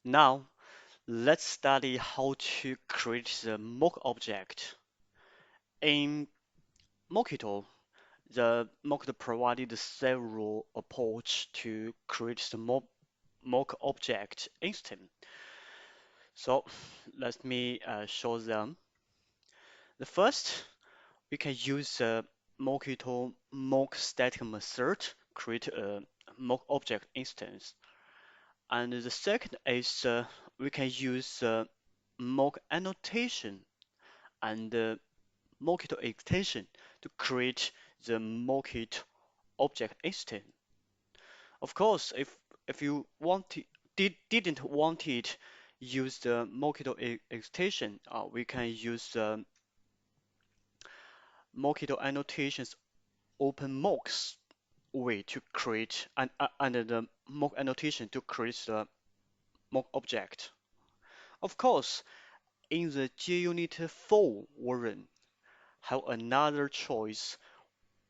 Now, let's study how to create the mock object. In Mockito, the Mockito provided several approaches to create the mock object instance. So let me show them. The first, we can use the Mockito mock static method create a mock object instance. And the second is we can use mock annotation and Mockito extension to create the Mockito object instance. Of course, if you didn't want it, use the Mockito extension. We can use Mockito annotations open mocks way to create and the mock annotation to create the mock object. Of course, in the JUnit 4 version, have another choice.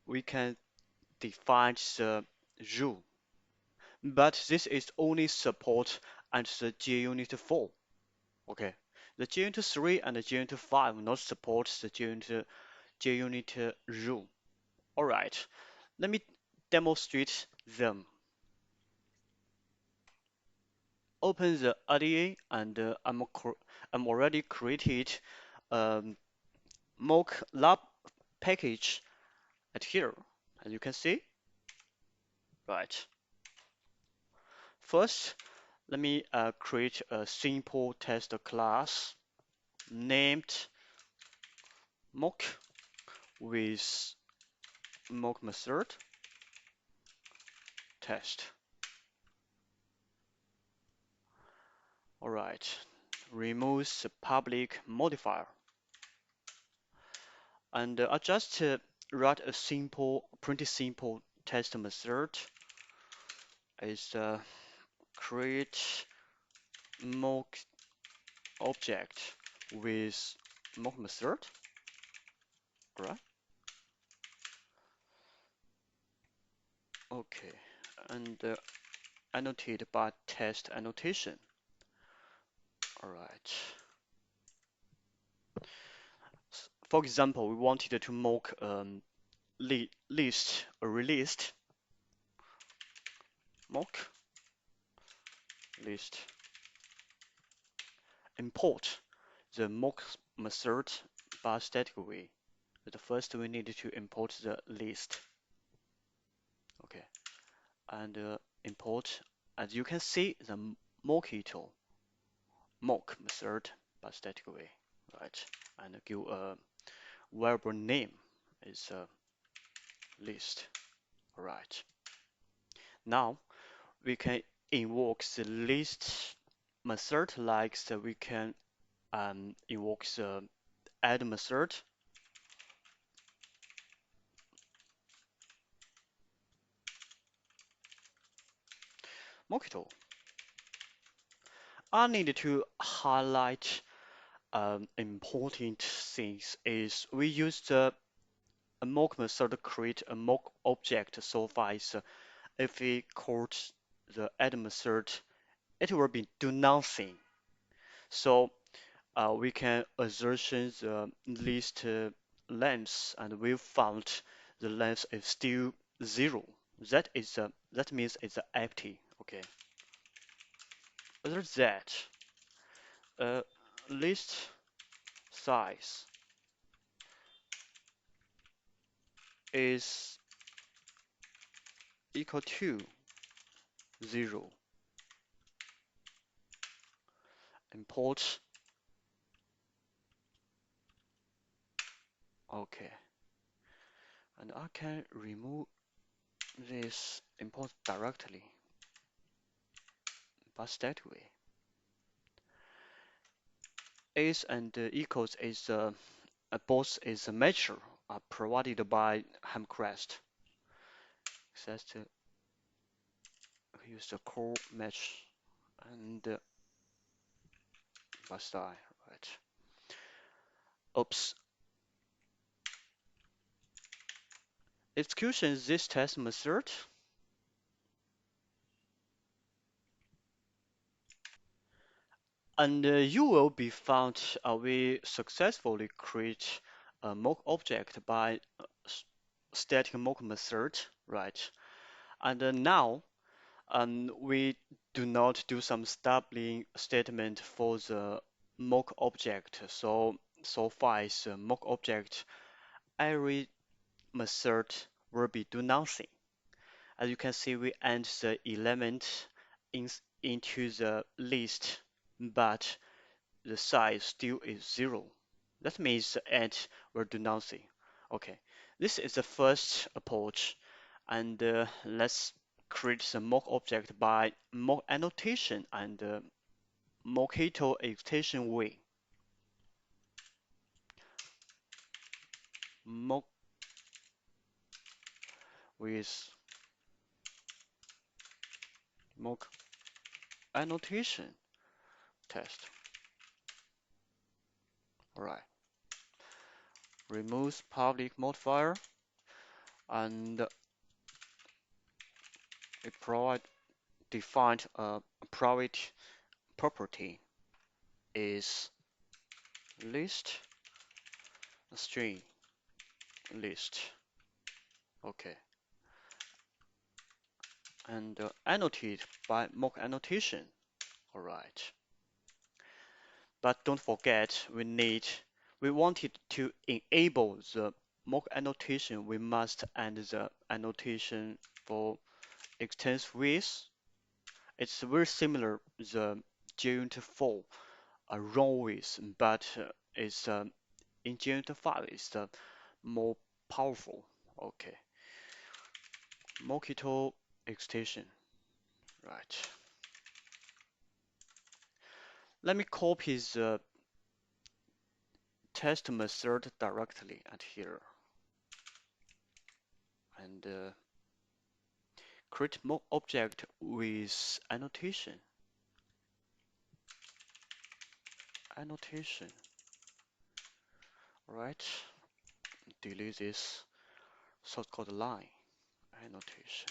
We can define the rule, but this is only support at the JUnit 4. Okay, the JUnit 3 and the JUnit 5 not support the JUnit rule. All right, let me demonstrate them. Open the IDE and I'm already created um, mock lab package at here, as you can see. Right. First, let me create a simple test class named mock with mock method test. All right. Remove the public modifier. And I just write a pretty simple test method. Is create mock object with mock method, right? Okay, and annotate by test annotation. All right. For example, we wanted to mock list a released mock list. Import the mock method by static way. The first we need to import the list. Okay, and import. As you can see, the Mockito mock method by static way, right? And give a variable name is list, right? Now we can invoke the list method like so we can invoke the add method. Mockito. I need to highlight important things is we use the mock method to create a mock object so far is if we call the add method, it will be do nothing. So we can assertion the list length, and we found the length is still 0. That means it's empty. Okay. Other than that, uh, list size is equal to 0. Import. Okay. And I can remove this import directly by that way. Is and equals is both is a measure provided by Hamcrest. Says to use the core match and by style, right? Oops. Execution this test method. And you will be found we successfully create a mock object by static mock method, right? And now we do not do some stubbling statement for the mock object. So far as a mock object, every method will be do nothing. As you can see, we add the element into the list, but the size still is 0. That means the add will do nothing. Okay, this is the first approach, and let's create the mock object by mock annotation and Mockito extension way. Mock with mock annotation test. Alright, removes public modifier and it provide defined a private property is list string list. Okay, and annotate by mock annotation. All right, but don't forget we wanted to enable the mock annotation. We must add the annotation for extends with. It's very similar the J4 run with, but it's in J5 it's more powerful. Okay, Mockito extension. Right. Let me copy the test method directly at here and create mock object with annotation. Annotation. Right. Delete this shortcode line. Annotation.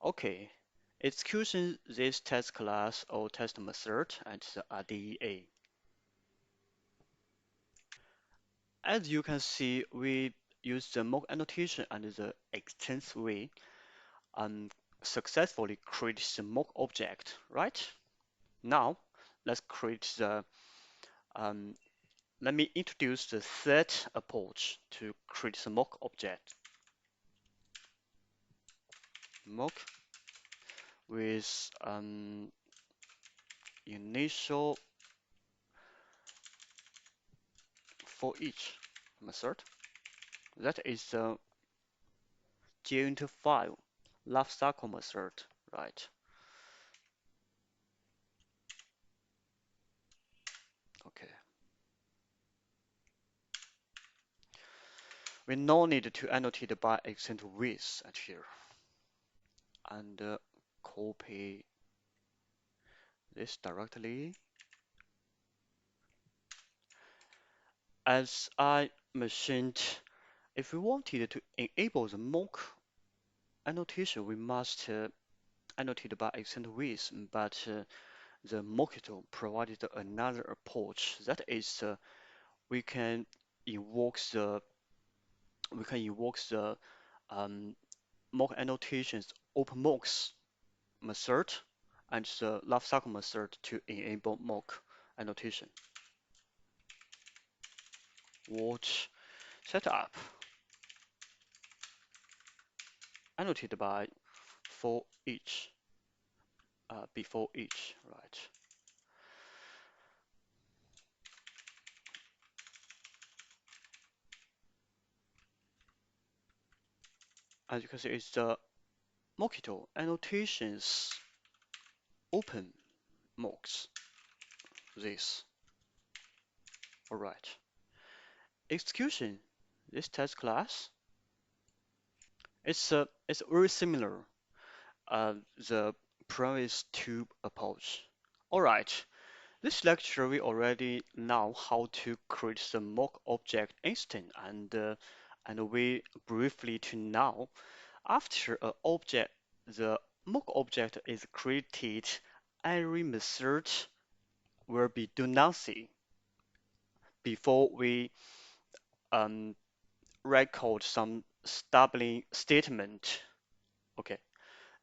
Okay. Execution this test class or test method at the RDA. As you can see, we use the mock annotation and the extends way and successfully create the mock object, right? Now, let's create the, um, let me introduce the third approach to create the mock object. Mock with initial for each method. That is the J5 life cycle method, right? Okay. We no need to annotate by extent with at here. And copy this directly. As I mentioned, if we wanted to enable the mock annotation, we must annotate by extent with, but the Mockito provided another approach. That is, we can invoke the um, mock annotations open mocks method and the lifecycle method to enable mock annotation. Watch setup annotated by for each before each, right? As you can see, it's the Mockito annotations open mocks this. All right. Execution this test class. It's very similar the previous two approach. All right. This lecture we already know how to create the mock object instant and we briefly to know after a object the mock object is created every method will be do nothing before we um, record some stubbling statement. Okay.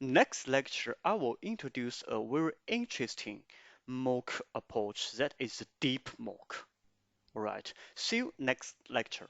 Next lecture, I will introduce a very interesting mock approach that is deep mock. Alright, see you next lecture.